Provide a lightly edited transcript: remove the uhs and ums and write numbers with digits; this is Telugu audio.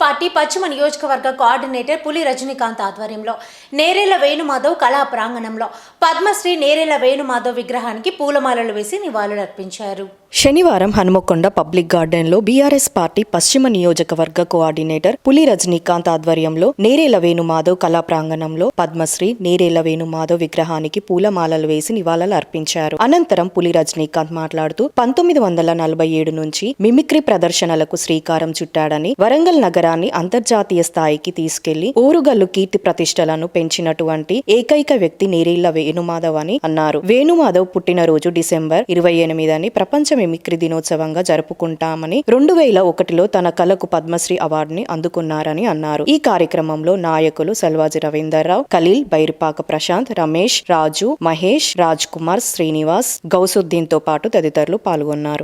పార్టీ పశ్చిమ నియోజకవర్గ కోఆర్డినేటర్ పులి రజనీకాంత్ ఆధ్వర్యంలో నేరేళ్ల వేణుమాధవ్ కళా ప్రాంగణంలో పద్మశ్రీ నేరేళ్ల వేణుమాధవ్ విగ్రహానికి పూలమాలలు వేసి నివాళులర్పించారు. శనివారం హనుమకొండ పబ్లిక్ గార్డెన్లో బీఆర్ఎస్ పార్టీ పశ్చిమ నియోజకవర్గ కోఆర్డినేటర్ పులి రజనీకాంత్ ఆధ్వర్యంలో నేరేళ్ల వేణుమాధవ్ కళా ప్రాంగణంలో పద్మశ్రీ నేరేళ్ల వేణుమాధవ్ విగ్రహానికి పూలమాలలు వేసి నివాళులు అర్పించారు. అనంతరం పులి రజనీకాంత్ మాట్లాడుతూ 1947 నుంచి మిమిక్రీ ప్రదర్శనలకు శ్రీకారం చుట్టాడని, వరంగల్ నగరాన్ని అంతర్జాతీయ స్థాయికి తీసుకెళ్లి ఓరుగల్లు కీర్తి ప్రతిష్టలను పెంచినటువంటి ఏకైక వ్యక్తి నేరేళ్ల వేణుమాధవ్ అని అన్నారు. వేణుమాధవ్ పుట్టినరోజు డిసెంబర్ 28 అని ప్రపంచ మిమిక్రీ దినోత్సవంగా జరుపుకుంటామని 2001లో తన కళకు పద్మశ్రీ అవార్డుని అందుకున్నారని అన్నారు. ఈ కార్యక్రమంలో నాయకులు సల్వాజి రవీందర్రావు, ఖలీల్, బైరిపాక ప్రశాంత్, రమేష్, రాజు, మహేష్, రాజ్ కుమార్, శ్రీనివాస్, గౌసుద్దీన్ తో పాటు తదితరులు పాల్గొన్నారు.